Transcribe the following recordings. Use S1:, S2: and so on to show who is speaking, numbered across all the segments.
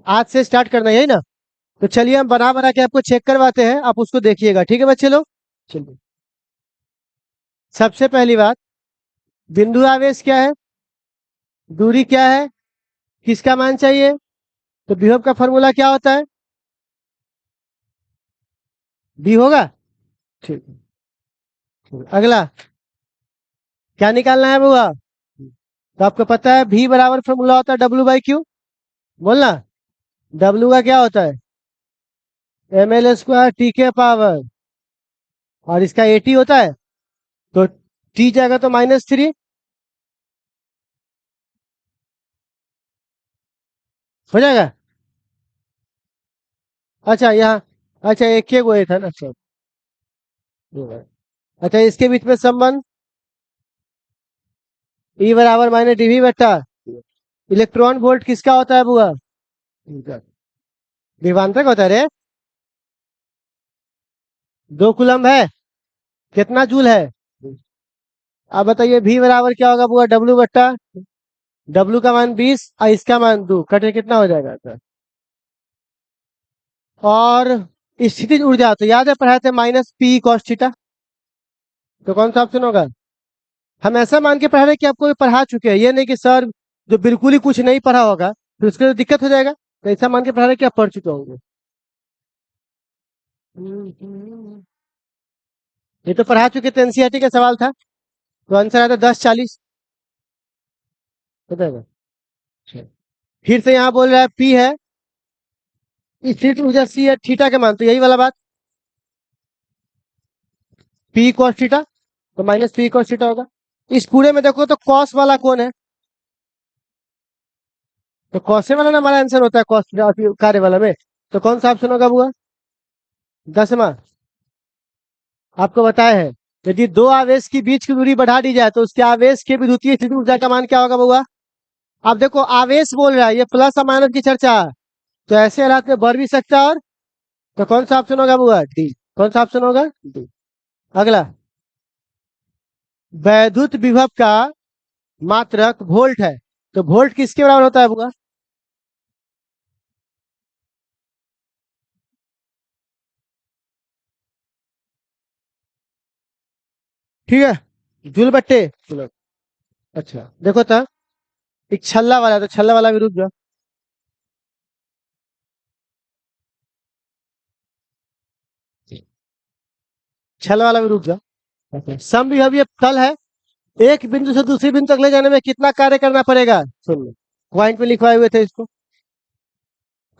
S1: आज से स्टार्ट करना है, यही ना? तो चलिए हम बना बना के आपको चेक करवाते हैं, आप उसको देखिएगा, ठीक है बच्चे लोग? चलिए, सबसे पहली बात, बिंदु आवेश क्या है, दूरी क्या है, किसका मान चाहिए, तो विभव का फॉर्मूला क्या होता है? बी होगा। ठीक है, अगला क्या निकालना है बुआ? तो आपको पता है भी बराबर फॉर्मूला होता है W/Q। बोलना, W का क्या होता है? ml² T के पावर, और इसका 80 होता है, तो T जाएगा तो -3 हो जाएगा। अच्छा यहाँ, अच्छा एक एक वो था ना, अच्छा। अच्छा, इसके बीच में संबंध E बराबर -dV/, इलेक्ट्रॉन वोल्ट किसका होता है बुआ? विभवांतक होता है रे। 2 कूलम है, कितना जूल है? अब बताइए भी बराबर क्या होगा बुआ? W का मान 20 और इसका मान 2, कटे कितना हो जाएगा सर? और स्थितिज ऊर्जा तो याद है पढ़ाए थे, -P cos θ। तो कौन सा ऑप्शन होगा? हम ऐसा मान के पढ़ा रहे कि आपको ये पढ़ा चुके हैं, ये नहीं कि सर जो बिल्कुल ही कुछ नहीं पढ़ा होगा तो उसके लिए दिक्कत हो जाएगा, तो ऐसा मान के पढ़ा रहे कि आप पढ़ चुके होंगे। ये तो पढ़ा चुके थे, एनसीईआरटी का सवाल था, तो आंसर आया था 10/40। बताएगा। अच्छा। फिर से यहाँ बोल रहा है पी है, स्थित ऊर्जा सी है, थीटा के मान, तो यही वाला बात, पी कॉस थीटा, तो -P cos थीटा होगा। इस पूरे में देखो तो कॉस वाला कौन है? तो कॉसे वाला ना हमारा आंसर होता है, कॉस कार्य वाला में, तो कौन सा ऑप्शन होगा बुआ? 10वां। आपको बताया है, यदि दो आवेश की बीच की दूरी बढ़ा दी जाए तो उसके आवेश के विद्युतीय स्थिति ऊर्जा का मान क्या होगा बुआ? अब देखो आवेश बोल रहा है, ये प्लस और माइनस की चर्चा है, तो ऐसे हालात में बढ़ भी सकता है, और तो कौन सा ऑप्शन होगा बुआ? डी। कौन सा ऑप्शन होगा? डी। अगला, वैद्युत विभव का मात्रक वोल्ट है, तो वोल्ट किसके बराबर होता है बुआ? ठीक है, जूल बट्टे। चलो, अच्छा देखो तो, एक छल्ला वाला, तो छल्ला वाला भी रुक जाओ, छल्ला वाला भी रुक जाओ। सम विभव ये तल है, एक बिंदु से दूसरे बिंदु तक ले जाने में कितना कार्य करना पड़ेगा? सुन लो, पॉइंट में लिखवाए हुए थे इसको।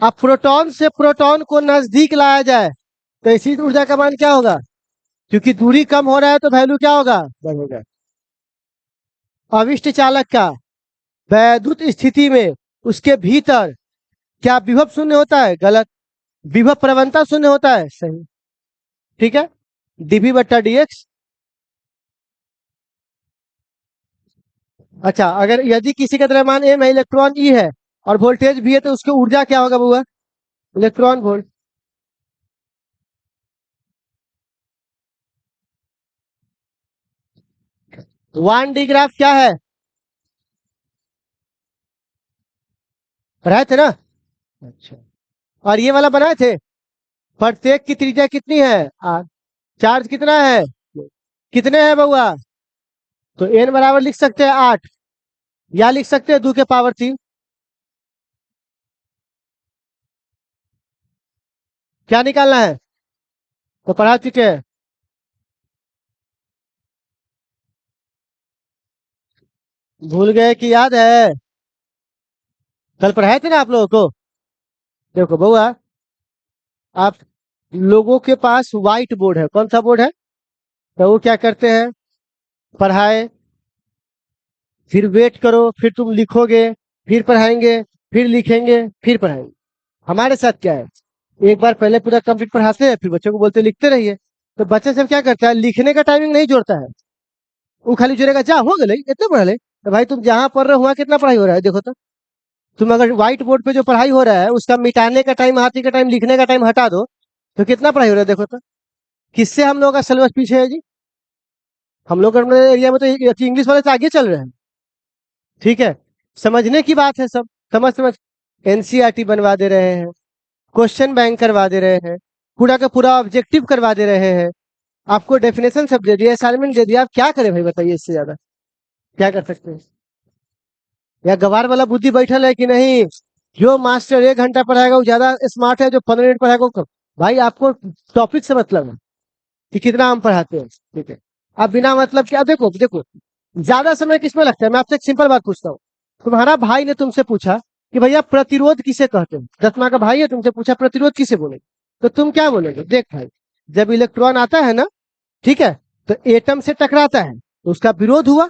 S1: अब प्रोटॉन से प्रोटॉन को नजदीक लाया जाए तो इसी ऊर्जा का मान क्या होगा? क्योंकि दूरी कम हो रहा है तो वैल्यू क्या होगा? बढ़ेगा। अविष्ट चालक का वैद्युत स्थिति में उसके भीतर क्या विभव शून्य होता है? गलत। विभव प्रवणता शून्य होता है, सही। ठीक है, dV/dx। अच्छा, अगर यदि किसी का द्रव्यमान m है, इलेक्ट्रॉन E है, और वोल्टेज भी है, तो उसकी ऊर्जा क्या होगा बुआ? Electron volt. 1D ग्राफ क्या है? पढ़ाए थे ना? अच्छा, और ये वाला बनाए थे, प्रत्येक की त्रिज्या कितनी है? 8। चार्ज कितना है? कितने हैं बउआ? तो n बराबर लिख सकते हैं 8, या लिख सकते हैं 2 के पावर 3। क्या निकालना है? तो पढ़ा चुके हैं। भूल गए कि याद है? कल पढ़ाए थे ना आप लोगों को। देखो बउआ, आप लोगों के पास व्हाइट बोर्ड है, कौन सा बोर्ड है? तो वो क्या करते हैं, पढ़ाए, फिर वेट करो, फिर तुम लिखोगे, फिर पढ़ाएंगे, फिर लिखेंगे, फिर पढ़ाएंगे। हमारे साथ क्या है, एक बार पहले पूरा कंप्लीट पढ़ाते हैं, फिर बच्चों को बोलते लिखते रहिए, तो बच्चे सब क्या करता है, लिखने का टाइमिंग नहीं जोड़ता है, वो खाली जोड़ेगा जा हो गए इतने पढ़ ले। तो भाई तुम जहां पढ़ रहे हो वहां कितना पढ़ाई हो रहा है देखो तो। तुम अगर व्हाइट बोर्ड पे जो पढ़ाई हो रहा है उसका मिटाने का टाइम, हाथी का टाइम, लिखने का टाइम हटा दो, तो कितना पढ़ाई हो रहा है देखो तो। किससे हम लोग का सिलेबस पीछे है जी? हम लोग अपने एरिया में तो इंग्लिश वाले से आगे चल रहे हैं। ठीक है, समझने की बात है सब, समझ समझ। एनसीईआरटी बनवा दे रहे हैं, क्वेश्चन बैंक करवा दे रहे हैं, पूरा का पूरा ऑब्जेक्टिव करवा दे रहे हैं, आपको डेफिनेशन सब दे दिया, असाइनमेंट दे दिया, आप क्या करें भाई बताइए, इससे ज्यादा क्या कर सकते हैं? या गवार वाला बुद्धि बैठल है कि नहीं, जो मास्टर 1 घंटा पढ़ाएगा वो ज्यादा स्मार्ट है, जो 15 मिनट पढ़ाएगा वो कम। भाई आपको टॉपिक से मतलब है कि कितना हम पढ़ाते हैं, ठीक है? आप बिना मतलब के, अब देखो देखो, ज्यादा समय किसमें लगता है? मैं आपसे एक सिंपल बात पूछता हूँ। तुम्हारा भाई ने तुमसे पूछा कि भैया प्रतिरोध किसे कहते हैं, 10वां का भाई है, तुमसे पूछा प्रतिरोध किसे बोलेंगे, तो तुम क्या बोलेगे? देख भाई, जब इलेक्ट्रॉन आता है ना, ठीक है, तो एटम से टकराता है तो उसका विरोध हुआ,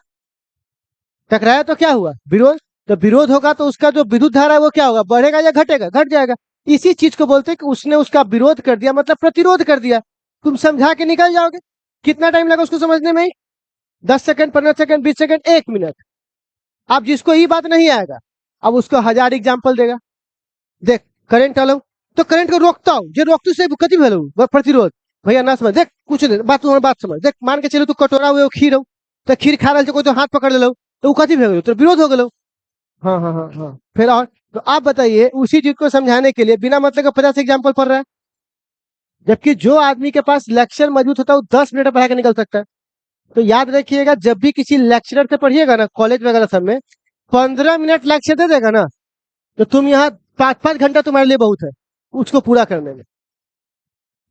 S1: टकराया तो क्या हुआ? विरोध। तो विरोध होगा तो उसका जो विद्युत धारा है वो क्या होगा? बढ़ेगा या घटेगा? घट जाएगा। इसी चीज को बोलते हैं कि उसने उसका विरोध कर दिया, मतलब प्रतिरोध कर दिया। तुम समझा के निकल जाओगे, कितना टाइम लगा उसको समझने में? 10 सेकंड, 15 सेकंड, 20 सेकंड, 1 मिनट। अब जिसको ये बात नहीं आएगा, अब उसको 1000 एग्जाम्पल देगा। देख, करंट आलो, तो करंट को रोकता हूँ, जो रोकते से कथी भेलू? प्रतिरोध। भैया ना समझ, देख कुछ नहीं, बात तुम्हारी बात समझ। देख, मान के चलो तू कटोरा हुए खीर हो, तो खीर खा रहा कोई तो हाथ पकड़ ले लो, तो वो कथी भेल? तो विरोध हो गलो। हाँ हाँ हाँ हाँ, फिर और? तो आप बताइए, उसी चीज को समझाने के लिए बिना मतलब का 50 एग्जाम्पल पढ़ रहा है, जबकि जो आदमी के पास लेक्चर मौजूद होता है वो 10 मिनट में पढ़ा के निकल सकता है। तो याद रखिएगा, जब भी किसी लेक्चरर से पढ़िएगा ना, कॉलेज वगैरह सब में, 15 मिनट लेक्चर दे देगा ना, तो तुम यहाँ 5-5 घंटा तुम्हारे लिए बहुत है उसको पूरा करने में।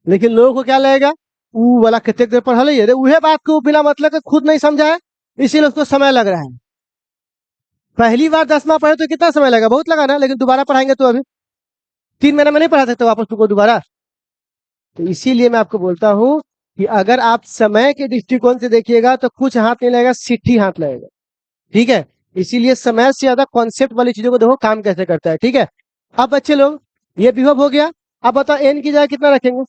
S1: लेकिन लोगों को क्या लगेगा, ऊ वाला कितने देर पढ़ा है रे, उहे बात को बिना मतलब के खुद नहीं समझा है, इसीलिए उसको समय लग रहा है। पहली बार 10वां पढ़े तो कितना समय लगा? बहुत लगा ना, लेकिन दोबारा पढ़ाएंगे तो अभी 3 महीने में नहीं पढ़ा सकते वापस तुमको दोबारा। तो इसीलिए मैं आपको बोलता हूँ कि अगर आप समय के दृष्टिकोण से देखिएगा तो कुछ हाथ नहीं लगेगा, सिट्ठी हाथ लगेगा, ठीक है? इसीलिए समय से ज्यादा कॉन्सेप्ट वाली चीजों को देखो काम कैसे करता है, ठीक है? अब बच्चे लोग, ये विभव हो गया। अब बताओ एन की जगह कितना रखेंगे?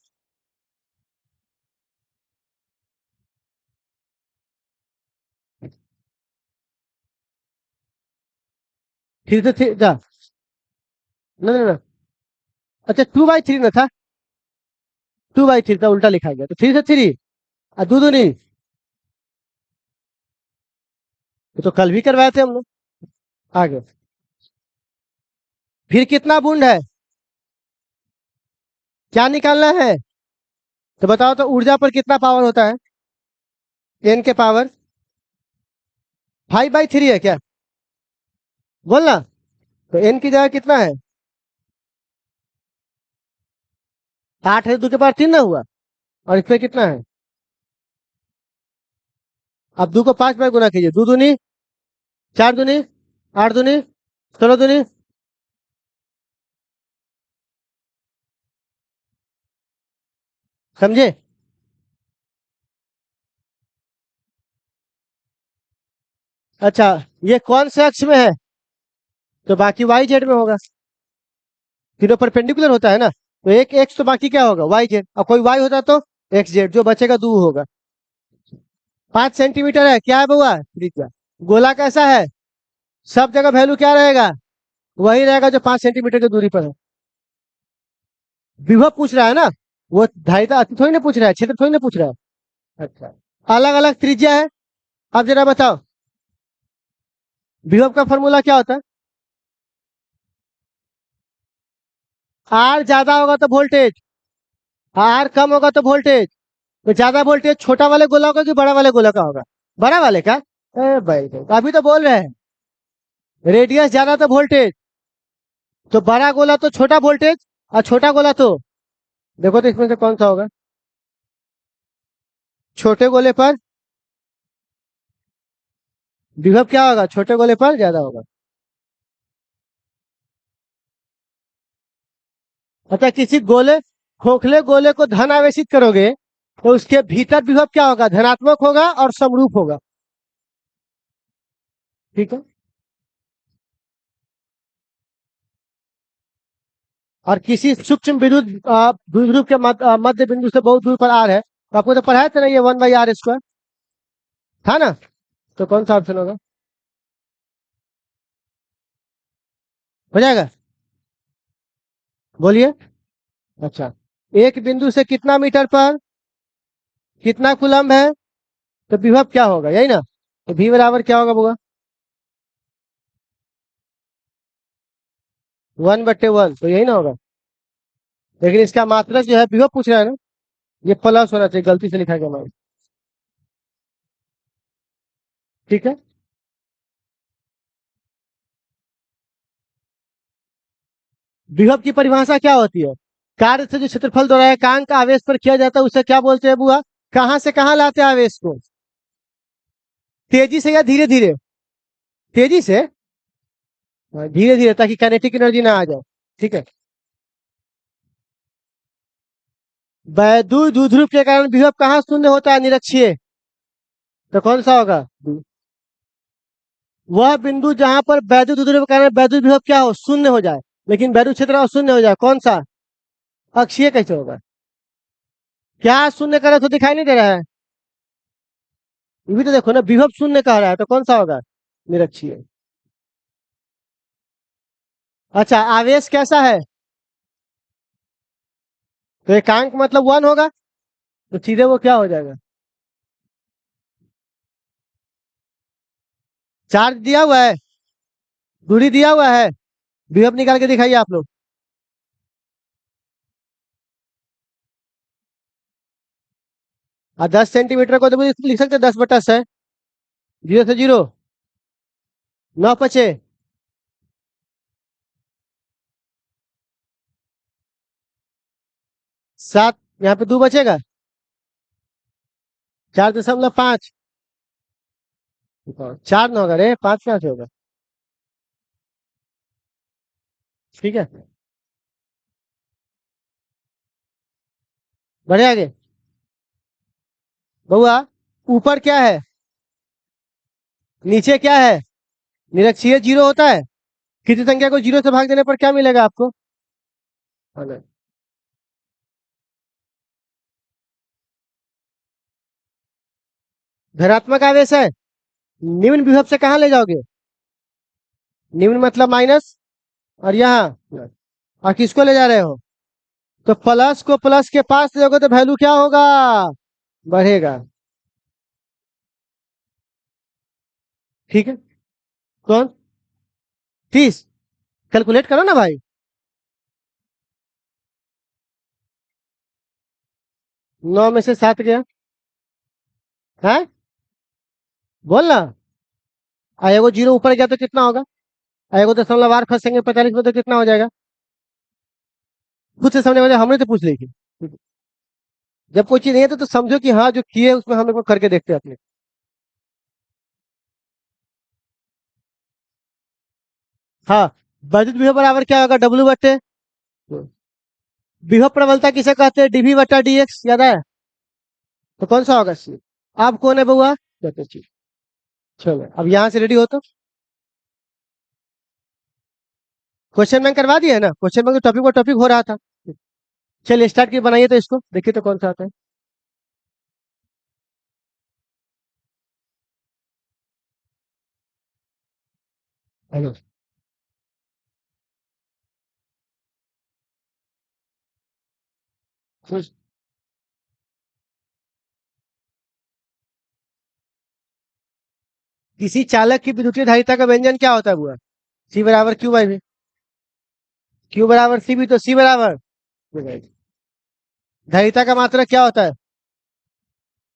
S1: फिर से थ्री जा, ना ना ना, अच्छा 2/3 ना था, 2/3 था, उल्टा लिखा गया, तो 3 से 3 और दो दो नहीं। तो कल भी करवाए थे हम लोग। आगे फिर कितना बूंद है, क्या निकालना है? तो बताओ तो, ऊर्जा पर कितना पावर होता है? एन के पावर 5/3 है क्या? बोलना। तो एन की जगह कितना है? 8 है, 2 के पावर 3 ना हुआ, और इसमें कितना है? अब 2 को 5 बार गुना कीजिए, 2 दूनी 4 दूनी 8 दूनी 16 दूनी। समझे? अच्छा, ये कौन से अक्ष में है? तो बाकी वाई जेड में होगा, तीनों परपेंडिकुलर होता है ना, तो एक एक्स तो बाकी क्या होगा? वाई जेड, और कोई वाई होता तो एक्स जेड, जो बचेगा 2 होगा। 5 सेंटीमीटर है, क्या है बउआ? त्रिज्या। गोला कैसा है? सब जगह वैल्यू क्या रहेगा? वही रहेगा जो 5 सेंटीमीटर की दूरी पर है। विभव पूछ रहा है ना, वो धारिता थोड़ी ना पूछ रहा है, क्षेत्र थोड़ी ना पूछ रहा है। अच्छा, अलग अलग त्रिज्या है। अब जरा बताओ, विभव का फॉर्मूला क्या होता है? आर ज्यादा होगा तो वोल्टेज, आर कम होगा तो वोल्टेज। तो ज्यादा वोल्टेज छोटा वाले गोला होगा कि बड़ा वाले गोला का होगा? बड़ा वाले का। भाई भाई, अभी तो बोल रहे हैं रेडियस ज्यादा तो वोल्टेज, तो बड़ा गोला तो छोटा वोल्टेज, और छोटा गोला तो, देखो तो इसमें से कौन सा होगा? छोटे गोले पर विभव क्या होगा? छोटे गोले पर ज्यादा होगा। अच्छा, किसी गोले, खोखले गोले को धन आवेशित करोगे तो उसके भीतर विभव क्या होगा? धनात्मक होगा और समरूप होगा, ठीक है? और किसी सूक्ष्म विद्युत द्विध्रुव के मध्य बिंदु से बहुत दूर पर आर है, तो आपको तो पढ़ाया था ना ये 1/r², था ना? तो कौन सा ऑप्शन होगा? हो जाएगा, बोलिए। अच्छा, एक बिंदु से कितना मीटर पर कितना कूलम्ब है, तो विभव क्या होगा, यही ना? तो V बराबर क्या होगा होगा? 1/1 तो यही ना होगा। लेकिन इसका मात्रक जो है विभव पूछ रहा है ना, ये प्लस होना चाहिए, गलती से लिखा गया हमारा। ठीक है। विभव की परिभाषा क्या होती है? कार्य से जो क्षेत्रफल द्वारा एकांक आवेश पर किया जाता है उसे क्या बोलते हैं बुआ? कहाँ से कहाँ लाते हैं आवेश को? तेजी से या धीरे धीरे? तेजी से। धीरे धीरे, ताकि काइनेटिक एनर्जी ना आ जाए। ठीक है। वैद्युत द्विध्रुव के कारण विभव कहाँ शून्य होता है निरक्षीय? तो कौन सा होगा? वह बिंदु जहां पर वैद्युत द्विध्रुव के कारण वैद्युत विभव क्या हो, शून्य हो जाए। लेकिन वैद्युत क्षेत्र अशून्य हो जाए, कौन सा? अक्षीय कैसे होगा? क्या शून्य करे तो दिखाई नहीं दे रहा है? ये भी तो देखो ना, विभव शून्य कह रहा है, तो कौन सा होगा? निरक्षीय। अच्छा, आवेश कैसा है? तो एकांक मतलब 1 होगा, तो सीधे वो क्या हो जाएगा? चार्ज दिया हुआ है, दूरी दिया हुआ है, विभव निकाल के दिखाइए आप लोग। और 10 सेंटीमीटर को तो भी लिख सकते 10/6। 0 से 0। 9/5। 7। यहाँ पे 2 बचेगा। 4.5। 4 ना होगा रे, 5 कहाँ से होगा? ठीक है, बढ़े आगे। बउआ, ऊपर क्या है, नीचे क्या है? निरक्षीय 0 होता है। किसी संख्या को 0 से भाग देने पर क्या मिलेगा आपको? अरे, धनात्मक आवेश है। निम्न विभव से कहाँ ले जाओगे? निम्न मतलब माइनस, और यहाँ, और किसको ले जा रहे हो? तो प्लस को प्लस के पास ले जाओगे तो वैल्यू क्या होगा? बढ़ेगा। ठीक है। कौन? 30। कैलकुलेट करो ना भाई। 9 में से 7 गया है। बोल ना। एगो 0 ऊपर गया तो कितना होगा? एगो 0.8 फंसेंगे 45 में तो कितना हो जाएगा? खुद से समझने वाले हमने तो पूछ ली थी। जब कोई चीज नहीं है तो समझो कि हाँ जो किए उसमें हम लोग करके देखते हैं अपने। हाँ। वैद्युत विभव बराबर क्या होगा? W/। विभव प्रबलता किसे कहते हैं? dV/dx, याद है? तो कौन सा होगा सी? आप कौन है बउआ? कहते छी। चलो अब यहाँ से रेडी हो तो क्वेश्चन बैंक करवा दिया है ना, क्वेश्चन बैंक तो टॉपिक हो रहा था। चलिए स्टार्ट की बनाइए तो इसको देखिए तो कौन सा आता है। हेलो। किसी चालक की विद्युतीय धारिता का व्यंजन क्या होता है बुआ? C = Q/V। Q = C भी तो C बराबर। धारिता का मात्रक क्या होता है?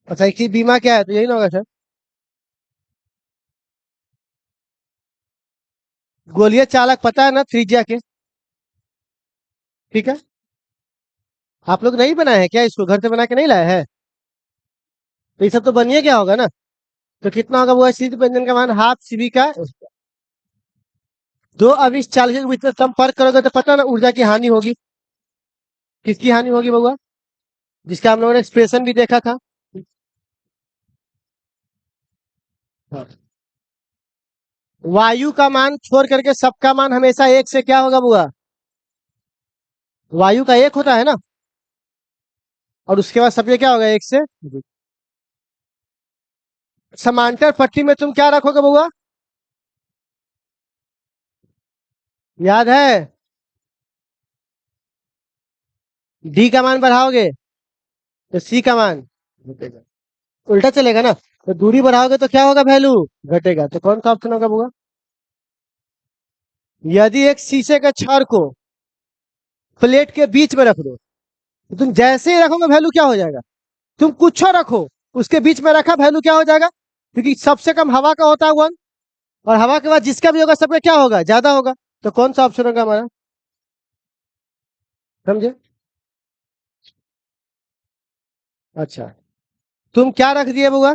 S1: अच्छा, एक चीज बीमा क्या है, तो यही ना होगा सर। गोलीय चालक पता है ना, त्रिज्या के। ठीक है। आप लोग नहीं बनाए हैं क्या इसको, घर से बना के नहीं लाए हैं? तो ये सब तो बनिए क्या होगा ना। तो कितना होगा वो शीत व्यंजन का मान? हाफ सीबी का। दो अविश चालक के बीच में संपर्क करोगे तो पता ना ऊर्जा की हानि होगी। किसकी हानि होगी बउआ? जिसका हम लोगों ने एक्सप्रेशन भी देखा था। हाँ। वायु का मान छोड़ करके सबका मान हमेशा 1 से क्या होगा बुआ? वायु का 1 होता है ना, और उसके बाद सबके क्या होगा? 1 से। समांतर पट्टी में तुम क्या रखोगे बउआ? याद है? डी का मान बढ़ाओगे तो सी का मान घटेगा। उल्टा चलेगा ना, तो दूरी बढ़ाओगे तो क्या होगा? वैल्यू घटेगा। तो कौन सा ऑप्शन होगा बुआ? यदि एक शीशे के छड़ को प्लेट के बीच में रख दो, तो तुम जैसे ही रखोगे वैल्यू क्या हो जाएगा? तुम कुछ रखो, उसके बीच में रखा, वैल्यू क्या हो जाएगा? क्योंकि सबसे कम हवा का होता है 1, और हवा के बाद जिसका भी होगा सबका क्या होगा? ज्यादा होगा। तो कौन सा ऑप्शन होगा हमारा? समझे? अच्छा, तुम क्या रख दिए बुआ?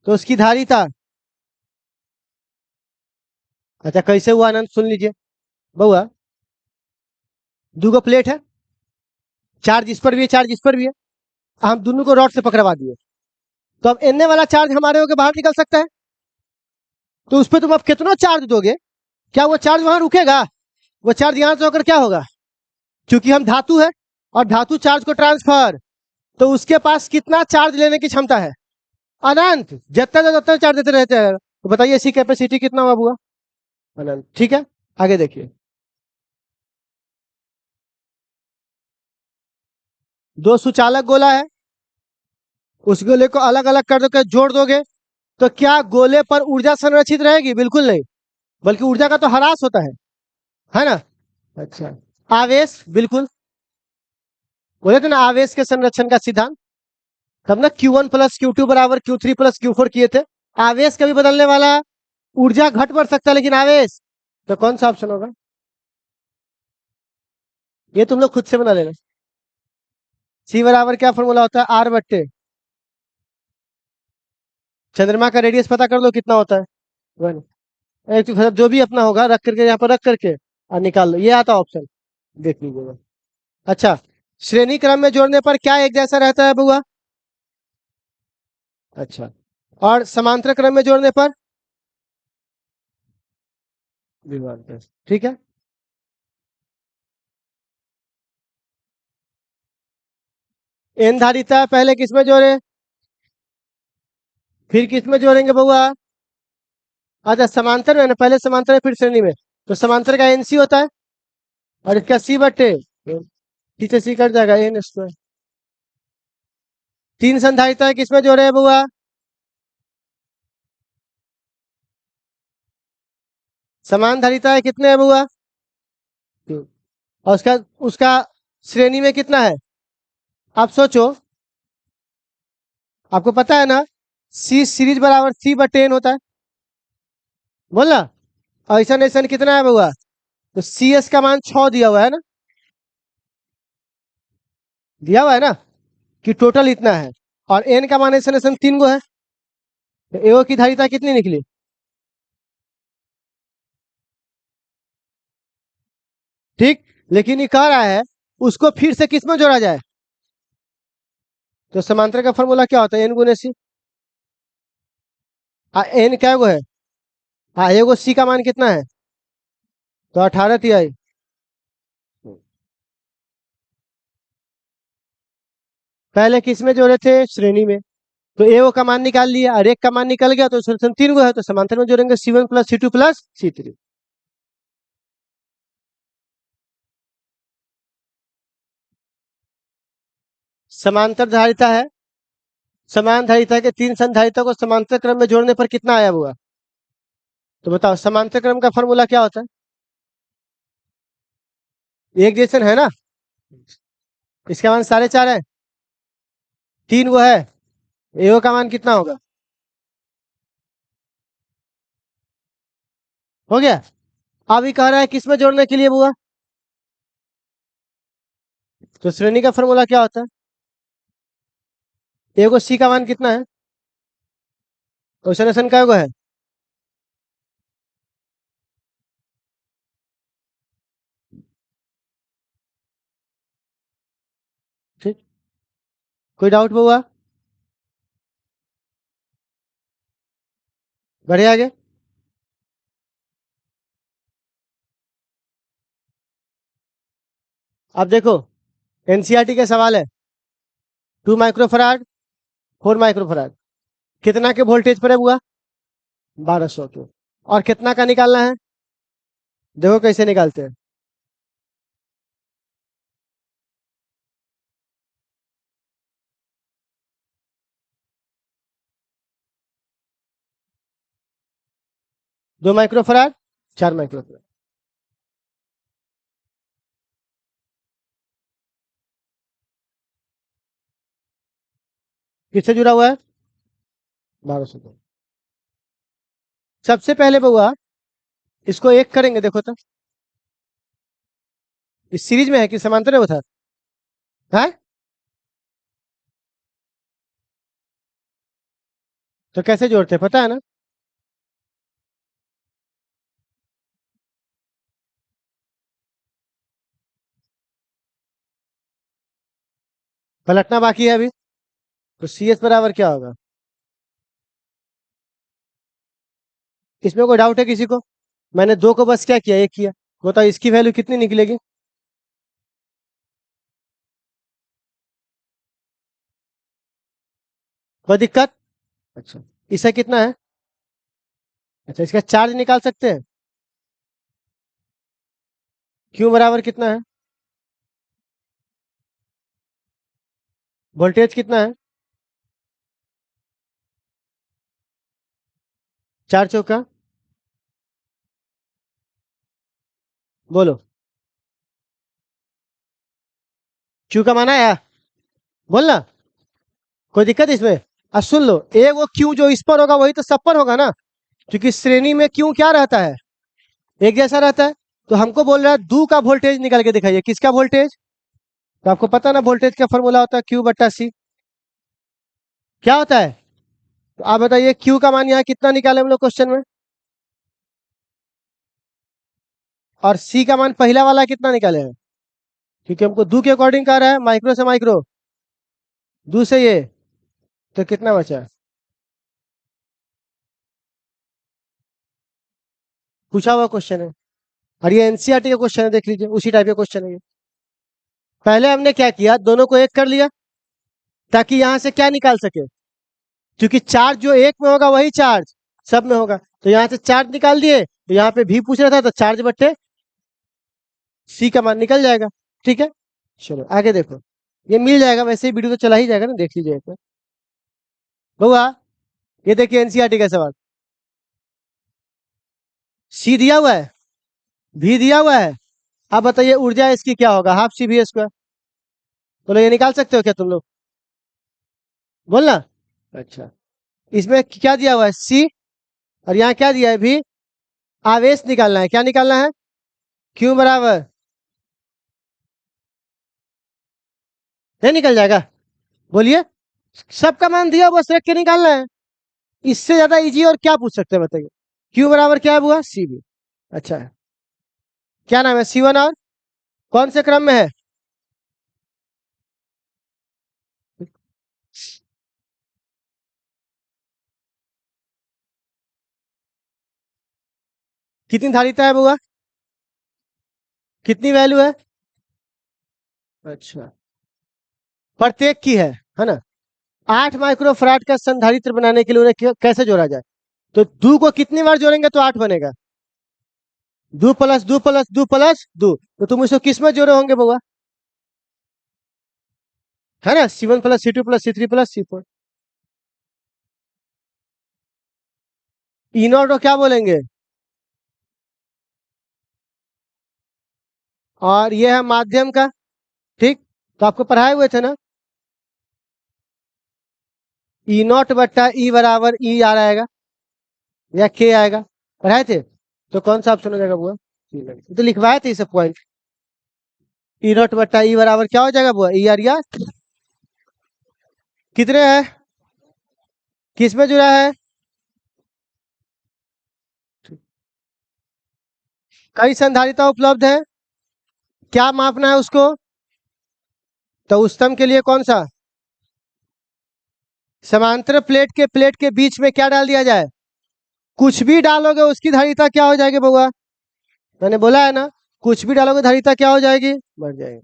S1: तो उसकी धारी था। अच्छा, कैसे हुआ आनंद, सुन लीजिए। बउआ, दो प्लेट है, चार्ज इस पर भी है, चार्ज इस पर भी है। हम दोनों को रॉड से पकड़वा दिए, तो अब एनए वाला चार्ज हमारे होके बाहर निकल सकता है। तो उस पर तुम अब कितना चार्ज दोगे? क्या वो चार्ज वहां रुकेगा? वो चार्ज यहां से होकर क्या होगा? क्योंकि हम धातु है, और धातु चार्ज को ट्रांसफर, तो उसके पास कितना चार्ज लेने की क्षमता है? अनंत। जितना चार्ज देते रहते हैं। तो बताइए इसकी कैपेसिटी कितना हुआ बुआ? अनंत। ठीक है, आगे देखिए। दो सुचालक गोला है, उस गोले को अलग अलग कर दो, जोड़ दोगे, तो क्या गोले पर ऊर्जा संरक्षित रहेगी? बिल्कुल नहीं, बल्कि ऊर्जा का तो ह्रास होता है ना? अच्छा, आवेश, बिल्कुल। बोले थे ना आवेश के संरक्षण का सिद्धांत, तब ना Q1 प्लस Q2 बराबर Q3 प्लस Q4 किए थे। आवेश कभी बदलने वाला, ऊर्जा घट बढ़ सकता है लेकिन आवेश, तो कौन सा ऑप्शन होगा? ये तुम लोग खुद से बना लेना। सी बराबर क्या फॉर्मूला होता है? आर बट्टे चंद्रमा का रेडियस पता कर लो कितना होता है। वन। एक तो जो भी अपना होगा रख करके यहाँ पर रख करके और निकाल लो, ये आता ऑप्शन, देख लीजिएगा। अच्छा, श्रेणी क्रम में जोड़ने पर क्या एक जैसा रहता है बुआ? अच्छा, और समांतर क्रम में जोड़ने पर विभाज्य। ठीक है। एन धारिता पहले किसमें जोड़े, फिर किसमें जोड़ेंगे बुआ? अच्छा, समांतर में ना, पहले समांतर है फिर श्रेणी में, तो समांतर का एनसी होता है, और इसका सी बट्टे, पीछे सी कट जाएगा, एन स्क्वायर। तीन संधारिता है, किसमें जोड़े हैं बुआ? समान धारिता है, कितने है बुआ? तीन। और उसका उसका श्रेणी में कितना है? आप सोचो, आपको पता है ना, सी सीरीज बराबर सी बटे एन होता है, बोलना। ऐसा ऐसा कितना है बुआ? तो सी एस का मान 6 दिया हुआ है ना, दिया हुआ है ना, कि टोटल इतना है, और एन का मान ऐसा ऐसा 3 गो है, तो एओ की धारिता कितनी निकली? ठीक। लेकिन ये कह रहा है उसको फिर से किस में जोड़ा जाए? तो समांतर का फॉर्मूला क्या होता है? एन गुने सी। एन क्या गो है? एगो सी का मान कितना है? तो 18 तिहाई। पहले किस में जोड़े थे? श्रेणी में। तो एओ का मान निकाल लिया, और एक का मान निकल गया, तो सॉल्यूशन 3 गो है, तो समांतर में जोड़ेंगे C1 plus C2 plus C3। समांतर धारिता है, समान धारिता के तीन संधारिता को समांतर क्रम में जोड़ने पर कितना आया हुआ? तो बताओ समांतर क्रम का फॉर्मूला क्या होता है? एक जैसन है ना, इसका मान 4.5 है, 3 गो है, एओ का मान कितना होगा? हो गया। अब ये कह रहा है किस में जोड़ने के लिए बुआ? तो श्रेणी का फॉर्मूला क्या होता है? एगो सी का मान कितना है? क्वेश्चन का एगो है। ठीक, कोई डाउट बुआ? बढ़े आगे। अब देखो, एनसीईआरटी के सवाल है, 2 माइक्रोफराड, 4 माइक्रोफराड, कितना के वोल्टेज पर है बुआ? 1200 के। और कितना का निकालना है? देखो कैसे निकालते हैं। दो माइक्रोफराड 4 माइक्रोफैराड। किससे जुड़ा हुआ है? 1200। सबसे पहले बउआ इसको एक करेंगे, देखो तो इस सीरीज में है कि समांतर है वो था है? तो कैसे जोड़ते हैं पता है ना? पलटना बाकी है अभी। तो सी एस बराबर क्या होगा? इसमें कोई डाउट है किसी को? मैंने दो को बस क्या किया, एक किया। बताओ इसकी वैल्यू कितनी निकलेगी? कोई दिक्कत? अच्छा, इसका कितना है? अच्छा, इसका चार्ज निकाल सकते हैं। क्यू बराबर कितना है? वोल्टेज कितना है? 4 चौका। बोलो। क्यू का माना है? बोलना। कोई दिक्कत इसमें? सुन लो, एक वो क्यू जो इस पर होगा वही तो सब पर होगा ना, क्योंकि श्रेणी में क्यू क्या रहता है? एक जैसा रहता है। तो हमको बोल रहा है दू का वोल्टेज निकाल के दिखाइए। किसका वोल्टेज? तो आपको पता ना वोल्टेज का फॉर्मूला होता है क्यू बट्टा सी। क्या होता है? तो आप बताइए क्यू का मान यहाँ कितना निकाले हम लोग क्वेश्चन में, और सी का मान पहला वाला कितना निकाले हैं? क्योंकि हमको दू के अकॉर्डिंग कह रहा है, माइक्रो से माइक्रो, दू से ये। तो कितना बचा? पूछा हुआ क्वेश्चन है, और ये एनसीईआरटी का क्वेश्चन है, देख लीजिए उसी टाइप का क्वेश्चन है ये। पहले हमने क्या किया, दोनों को एक कर लिया ताकि यहां से क्या निकाल सके, क्योंकि चार्ज जो एक में होगा वही चार्ज सब में होगा। तो यहाँ से चार्ज निकाल दिए, तो यहाँ पे भी पूछ रहा था तो चार्ज बट्टे सी का मान निकल जाएगा। ठीक है, चलो आगे देखो। ये मिल जाएगा, वैसे ही वीडियो तो चला ही जाएगा ना, देख लीजिए एक बार। बउआ ये देखिए एनसीईआरटी का सवाल। सी दिया हुआ है, भी दिया हुआ है। अब बताइए ऊर्जा इसकी क्या होगा, हाफ सी भी स्क्वायर। बोलो ये निकाल सकते हो क्या तुम लोग? बोलना। अच्छा, इसमें क्या दिया हुआ है? सी। और यहाँ क्या दिया है? भी। आवेश निकालना है, क्या निकालना है? क्यू बराबर, नहीं निकल जाएगा? बोलिए। सबका मान दिया, बस रख के निकालना है। इससे ज्यादा इजी और क्या पूछ सकते हैं बताइए? क्यू बराबर क्या है हुआ? सी भी। अच्छा है। क्या नाम है? सी वन। और कौन से क्रम में है? कितनी धारिता है बुआ? कितनी वैल्यू है? अच्छा, प्रत्येक की है ना? 8 माइक्रोफराड का संधारित्र बनाने के लिए उन्हें कैसे जोड़ा जाए? तो दो को कितनी बार जोड़ेंगे तो 8 बनेगा? दो प्लस दो प्लस दो प्लस दो। तो तुम इसको किस में जोड़े होंगे बुआ? है ना, C1 plus C2 plus C3 plus C4। E not को क्या बोलेंगे? और ये है माध्यम का। ठीक, तो आपको पढ़ाए हुए थे ना, ई नॉट बट्टा ई बराबर ई आ आएगा या के आएगा, पढ़ाए थे? तो कौन सा ऑप्शन हो जाएगा बुआ? तो लिखवाए थे ये सब पॉइंट। ई नॉट बट्टा ई बराबर क्या हो जाएगा बुआ? ई आर या कितने हैं? किस में जुड़ा है? कई संधारिता उपलब्ध है, क्या मापना है उसको? तो उच्चतम के लिए कौन सा? समांतर प्लेट के बीच में क्या डाल दिया जाए? कुछ भी डालोगे उसकी धारिता क्या हो जाएगी बउआ? मैंने बोला है ना, कुछ भी डालोगे धारिता क्या हो जाएगी? बढ़ जाएगी।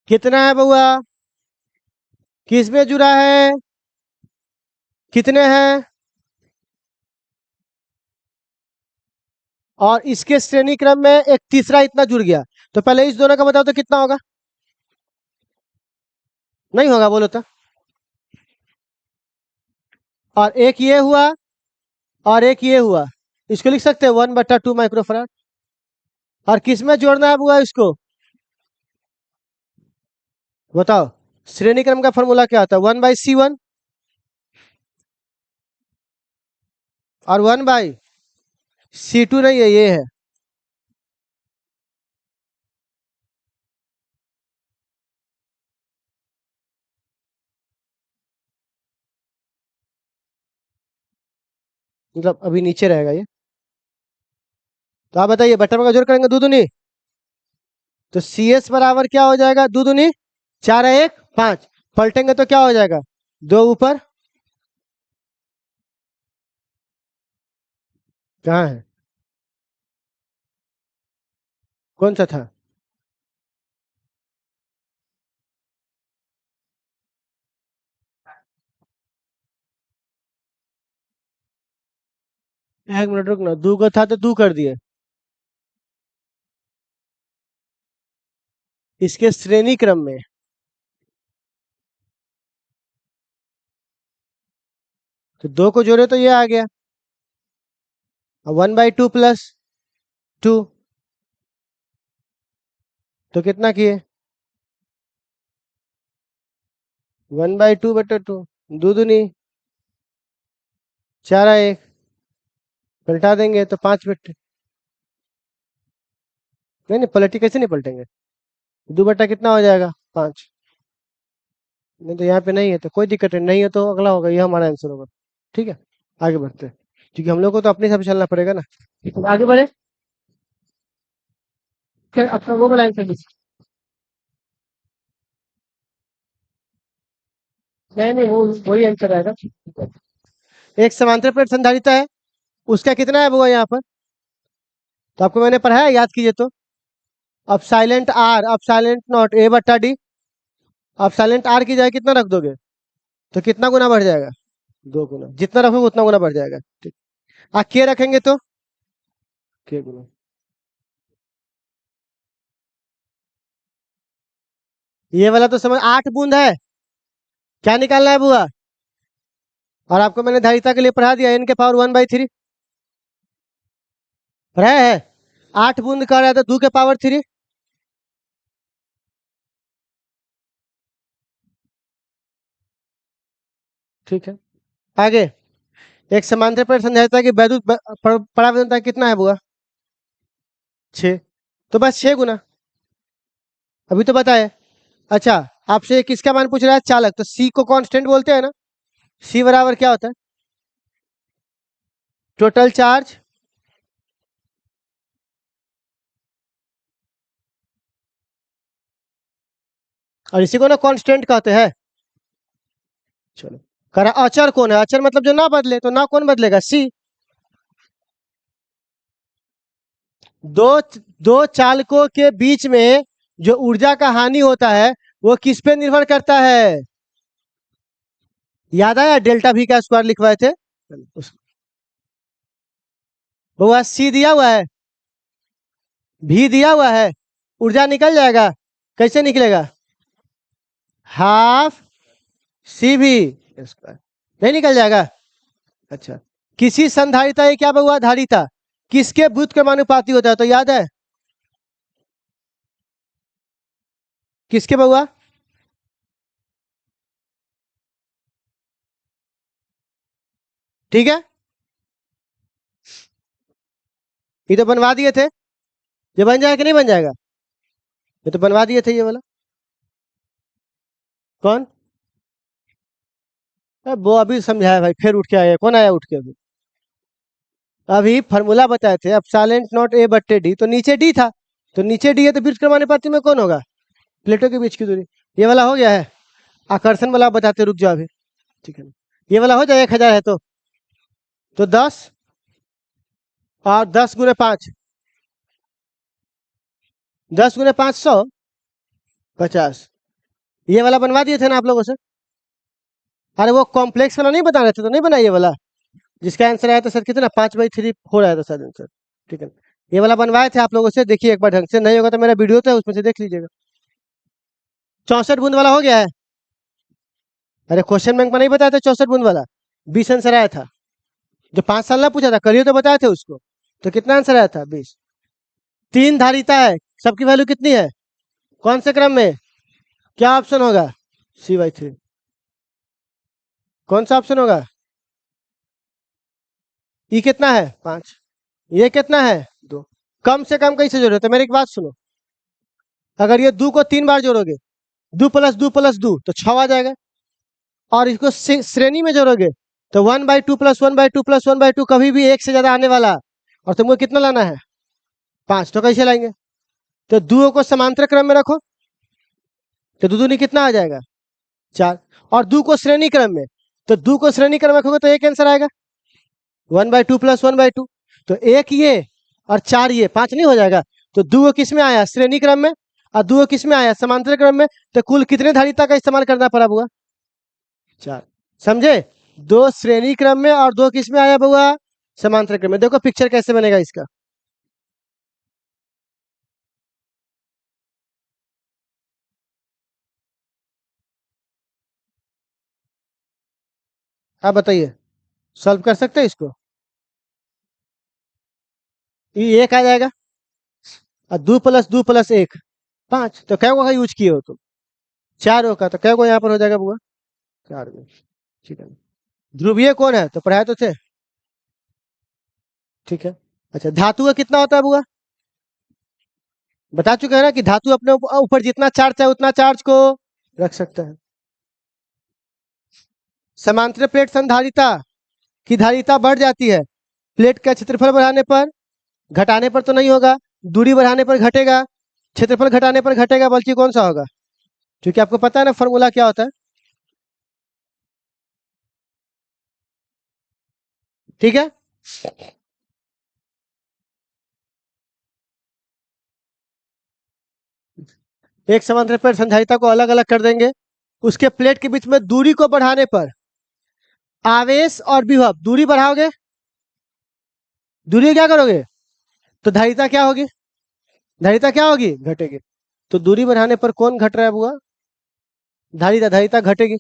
S1: कितना है बउआ? किस में जुड़ा है? कितने हैं? और इसके श्रेणी क्रम में एक तीसरा इतना जुड़ गया। तो पहले इस दोनों का बताओ तो कितना होगा? नहीं होगा, बोलो तो। और एक ये हुआ, और एक ये हुआ, इसको लिख सकते हैं 1/2 माइक्रोफराड। और किस में जोड़ना है बुआ इसको, बताओ। श्रेणी क्रम का फॉर्मूला क्या होता है, 1/C1 और 1/C2 नहीं है, ये है। मतलब अभी नीचे रहेगा ये। तो आप बताइए बट्टा का जोड़ करेंगे दो दूनी, तो CS बराबर क्या हो जाएगा, दो दूनी 4 1 5। पलटेंगे तो क्या हो जाएगा, दो ऊपर, कहाँ है, कौन सा था। एक मिनट रुकना, दो का था तो दो कर दिए। इसके श्रेणी क्रम में, तो दो को जोड़े तो ये आ गया, 1/2 + 2, तो कितना किए, 1/2/2, दो दूनी 4 1, पलटा देंगे तो 5/, नहीं नहीं पलटी कैसे नहीं पलटेंगे, दो बट्टा कितना हो जाएगा 5। नहीं तो यहाँ पे नहीं है तो कोई दिक्कत नहीं, नहीं है तो अगला होगा, ये हमारा आंसर होगा। ठीक है, आगे बढ़ते हैं, क्योंकि हम लोग को तो अपने हिसाब से चलना पड़ेगा ना। ठीक है, आगे बढ़े, फिर अपना वो वाला आंसर दीजिए। नहीं नहीं वो वही आंसर आएगा। एक समांतर प्लेट संधारिता है, उसका कितना है वो यहाँ पर, तो आपको मैंने पढ़ाया, याद कीजिए तो। अब साइलेंट आर, अब साइलेंट नॉट, A/D। अब साइलेंट आर की जगह कितना रख दोगे, तो कितना गुना बढ़ जाएगा, दो गुना, जितना रखोगे उतना गुना बढ़ जाएगा। ठीक, के रखेंगे तो के गुना, ये वाला तो समझ, 8 बूंद है, क्या निकालना है बुआ। और आपको मैंने धारिता के लिए पढ़ा दिया, n⁻⁴ पढ़ाया है। 8 बूंद कर रहा है तो 2⁻3। ठीक है, आगे। एक समांतर प्लेट संधारिता की वैद्युत परावर्तनता कितना है बुआ, 6, तो बस 6 गुना, अभी तो बताए। अच्छा, आपसे किसका मान पूछ रहा है, चालक, तो C को कांस्टेंट बोलते हैं ना, C बराबर क्या होता है, टोटल चार्ज और इसी को ना कांस्टेंट कहते हैं। चलो, करा अचर कौन है, अचर मतलब जो ना बदले, तो ना कौन बदलेगा, C। दो दो चालकों के बीच में जो ऊर्जा का हानि होता है वो किस पे निर्भर करता है, याद आया, डेल्टा V का स्क्वायर लिखवाए थे। वो C दिया हुआ है, V दिया हुआ है, ऊर्जा निकल जाएगा, कैसे निकलेगा, हाफ CV स्क्वायर, नहीं निकल जाएगा। अच्छा, किसी संधारिता, ये क्या हुआ, धारिता किसके व्युत्क्रमानुपाती होता है, तो याद है, किसके बहुआ, ठीक है, ये तो बनवा दिए थे, ये बन जाएगा कि नहीं बन जाएगा, ये तो बनवा दिए थे ये वाला। कौन, वो अभी समझाया भाई, फिर उठ के आया, कौन आया उठ के अभी, अभी फार्मूला बताए थे, अब साइलेंट नॉट A/D, तो नीचे D था, तो नीचे D है तो व्युत्क्रमानुपाती में कौन होगा, प्लेटों के बीच की दूरी। ये वाला हो गया है, आकर्षण वाला बताते, रुक जाओ अभी। ठीक है, ये वाला हो जाए 1000 है तो 10 और 10 × 5, 10 × 5 100, 50, ये वाला बनवा दिए थे ना आप लोगों से। अरे वो कॉम्प्लेक्स वाला नहीं बता रहे थे, तो नहीं बना ये वाला, जिसका आंसर आया था सर कितना, 5/3 हो रहा था सर आंसर। ठीक है, ये वाला बनवाए थे आप लोगों से, देखिए एक बार ढंग से, नहीं होगा तो मेरा वीडियो था उसमें से देख लीजिएगा। 64 बूंद वाला हो गया है, अरे क्वेश्चन बैंक में नहीं बताया था 64 बूंद वाला, 20 आंसर आया था। जो 5 साल ना पूछा था, कल ही तो बताए थे उसको। तो कितना आंसर आया था? 20। तीन धारिता है, सबकी वैल्यू कितनी है? कौन से क्रम में? क्या ऑप्शन होगा? C/3। कौन सा ऑप्शन होगा? ई कितना है? 5। ये कितना है? 2। कम से कम कैसे जोड़े? तो मेरी एक बात सुनो, अगर ये 2 को 3 बार जोड़ोगे, 2 + 2 + 2 तो 6 आ जाएगा। और इसको श्रेणी में जोड़ोगे तो 1/2 + 1/2 + 1/2 कभी भी एक से ज्यादा आने वाला। और तुमको कितना लाना है? 5। तो कैसे लाएंगे? तो 2 को समांतर क्रम में रखो, तो 2 दूनी कितना आ जाएगा? 4। और 2 को श्रेणी क्रम में, तो 2 को श्रेणी क्रम में रखोगे तो एक आंसर आएगा, 1/2 + 1/2। तो एक ये और 4 ये, 5 नहीं हो जाएगा? तो 2 किस में आया? श्रेणी क्रम में। और 2 किस में आया? समांतर क्रम में। तो कुल कितने धारिता का इस्तेमाल करना पड़ा बुआ? 4। समझे? 2 श्रेणी क्रम में और 2 किस में आया बुआ? समांतर क्रम में। देखो पिक्चर कैसे बनेगा इसका। आप बताइए, सॉल्व कर सकते हैं इसको? ये एक आ जाएगा, और 2 + 2 + 1 5। तो क्या को यूज किए हो तुम? 4 का, तो क्या को यहाँ पर हो जाएगा बुआ? 4 में। ठीक है। ध्रुवीय कौन है? तो पढ़ाए तो थे। ठीक है। अच्छा, धातु का कितना होता है बुआ? बता चुके हैं ना कि धातु अपने ऊपर जितना चार्ज है उतना चार्ज को रख सकता है। समांतर प्लेट संधारिता की धारिता बढ़ जाती है, प्लेट का क्षेत्रफल बढ़ाने पर, घटाने पर तो नहीं होगा, दूरी बढ़ाने पर घटेगा, क्षेत्रफल घटाने पर घटेगा, बल्कि कौन सा होगा? क्योंकि आपको पता है ना फॉर्मूला क्या होता है। ठीक है। एक समांतर प्लेट संधारिता को अलग अलग कर देंगे, उसके प्लेट के बीच में दूरी को बढ़ाने पर आवेश और विभव, दूरी बढ़ाओगे, दूरी क्या करोगे? तो धारिता क्या होगी? धारिता क्या होगी? घटेगी। तो दूरी बढ़ाने पर कौन घट रहा है बुआ? धारिता। धारिता घटेगी।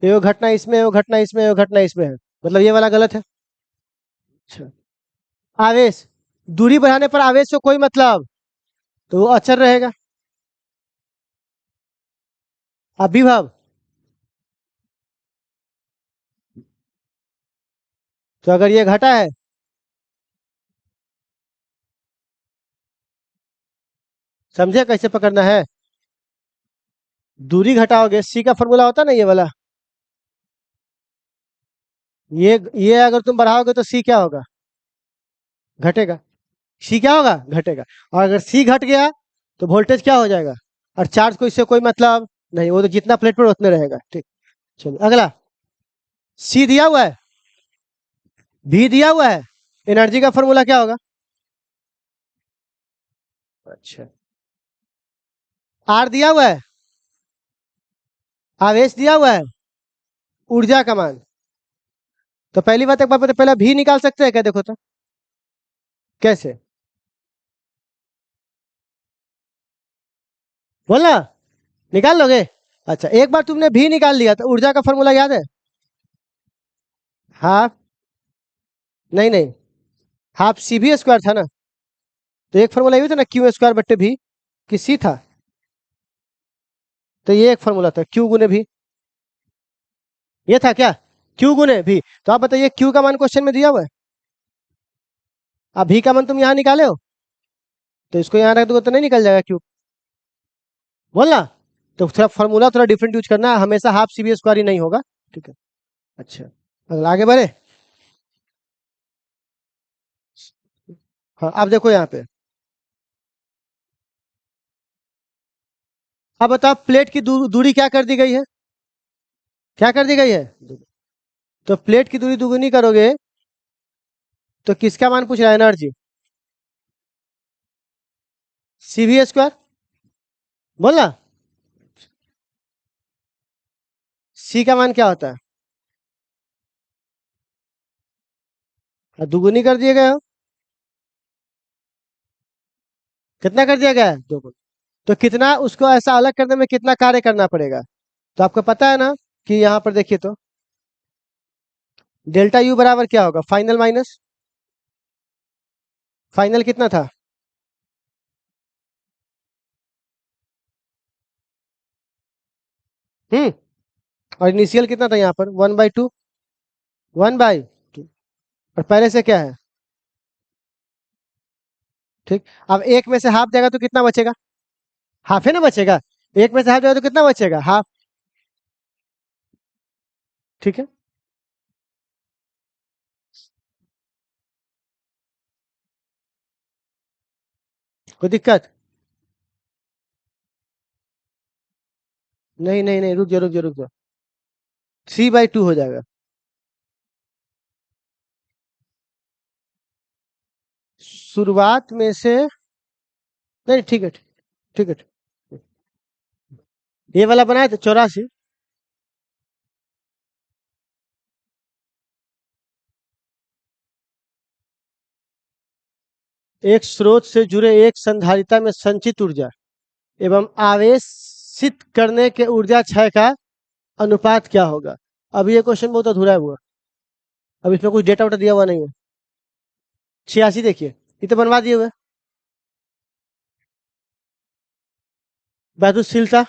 S1: ये घटना इसमें है, वो घटना इसमें है, वो घटना इसमें है, मतलब ये वाला गलत है। अच्छा। आवेश, दूरी बढ़ाने पर आवेश से कोई मतलब, तो वो अचर रहेगा। अब विभव, तो अगर ये घटा है, समझे कैसे पकड़ना है? दूरी घटाओगे, सी का फॉर्मूला होता है ना ये वाला, ये अगर तुम बढ़ाओगे तो सी क्या होगा? घटेगा। सी क्या होगा? घटेगा। और अगर सी घट गया तो वोल्टेज क्या हो जाएगा? और चार्ज को इससे कोई मतलब नहीं, वो तो जितना प्लेट पर उतने रहेगा। ठीक। चलो अगला। सी दिया हुआ है, भी दिया हुआ है, एनर्जी का फॉर्मूला क्या होगा? अच्छा। आर दिया हुआ है, आवेश दिया हुआ है, ऊर्जा का मान। तो पहली बात, एक बार पहले भी निकाल सकते हैं क्या? देखो तो कैसे, बोलना। निकाल लोगे? अच्छा, एक बार तुमने भी निकाल लिया तो ऊर्जा का फॉर्मूला याद है? हाफ, नहीं नहीं, हाफ CV² था ना। तो एक फॉर्मूला ये था ना, Q²/V, कि सी था। तो ये एक फॉर्मूला था, Q×V। ये था क्या? Q×V। तो आप बताइए, Q का मान क्वेश्चन में दिया हुआ है, अब भी का मान तुम यहाँ निकाले हो, तो इसको यहाँ रख दोगे तो नहीं निकल जाएगा Q? बोलना। तो थोड़ा फॉर्मूला थोड़ा डिफरेंट यूज करना है, हमेशा हाफ CV² ही नहीं होगा। ठीक है। अच्छा, अगला आगे बढ़े। हाँ, अब देखो यहाँ पे, अब बताओ प्लेट की दूरी क्या कर दी गई है? क्या कर दी गई है? तो प्लेट की दूरी दुगुनी करोगे तो किसका मान पूछ रहा है? Energy, CV²। बोलना। सी का मान क्या होता है? दुगुनी कर दिए गए हो। कितना कर दिया गया है? 2 गुना। तो कितना उसको ऐसा अलग करने में कितना कार्य करना पड़ेगा? तो आपको पता है ना कि यहाँ पर देखिए तो डेल्टा यू बराबर क्या होगा, फाइनल माइनस फाइनल कितना था? हम्म। और इनिशियल कितना था यहाँ पर, 1/2, 1/2। और पहले से क्या है? ठीक। अब एक में से हाफ जाएगा तो कितना बचेगा? हाफ है ना बचेगा। एक में से हाफ जाएगा तो कितना बचेगा, हाफ। ठीक है। कोई दिक्कत? नहीं नहीं नहीं, रुक जाओ रुक जाओ रुक जाओ। 3/2 हो जाएगा। शुरुआत में से, नहीं ठीक है ठीक है। ये वाला बनाया था 84। एक स्रोत से जुड़े एक संधारिता में संचित ऊर्जा एवं आवेशित करने के ऊर्जा क्षय का अनुपात क्या होगा? अब ये क्वेश्चन बहुत अधूरा है हुआ। अब इसमें कुछ डेटा वोटा दिया हुआ नहीं है। 86 देखिए, ये तो बनवा दिए हुए। वैद्युतशीलता,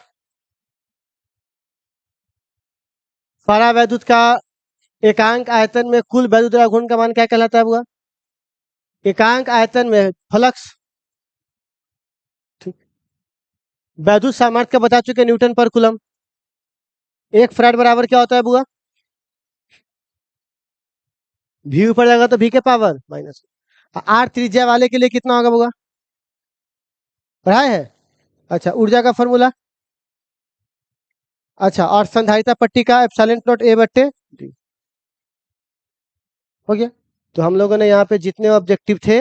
S1: परावैद्युत का एकांक आयतन में कुल वैद्युत गुण का मान क्या कहलाता है हुआ? एकांक आयतन में फ्लक्स। ठीक। वैद्युत सामर्थ्य का बता चुके, न्यूटन पर कूलम। एक फैराड बराबर क्या होता है बुआ? भी ऊपर जाएगा तो भी के पावर माइनस। आर त्रिज्या वाले के लिए कितना होगा बुआ? पढ़ाए है? अच्छा, ऊर्जा का फॉर्मूला। अच्छा, और संधारिता पट्टी का एप्सिलॉन नॉट ए बट्टे डी। हो गया। तो हम लोगों ने यहाँ पे जितने ऑब्जेक्टिव थे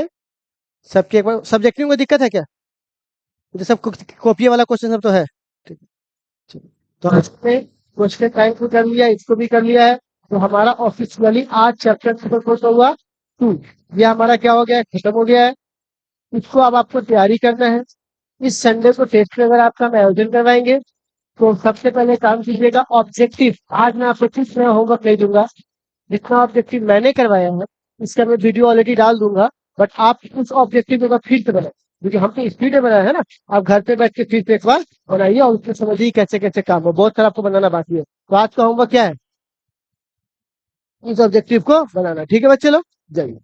S1: सबके एक बार, सब्जेक्टिव में दिक्कत है क्या? ये सब कॉपी वाला क्वेश्चन सब तो है। ठीक है, चलो। तो हमने क्वेश्चन टाइम को कर लिया, इसको भी कर लिया है। तो हमारा ऑफिशियली आज चैप्टर नंबर कौन हुआ, 2। ये हमारा क्या हो गया है, खत्म हो गया है। इसको अब आपको तैयारी करना है। इस संडे को टेस्ट पेपर आपका हम आयोजन करवाएंगे। तो सबसे पहले काम कीजिएगा ऑब्जेक्टिव। आज मैं आपको कुछ नया होमवर्क नहीं दूंगा। जितना ऑब्जेक्टिव मैंने करवाया है इसका मैं वीडियो ऑलरेडी डाल दूंगा। बट आप उस ऑब्जेक्टिव को एक बार फिर से बनाए, क्योंकि हमने स्पीड में बनाया है ना। आप घर पे बैठ के फिर से एक बार बनाइए और उसको समझिए कैसे कैसे काम हो। बहुत सारा आपको बनाना बाकी है। तो आज का होमवर्क क्या है, इस ऑब्जेक्टिव को बनाना। ठीक है बच्चे लोग, जाइए।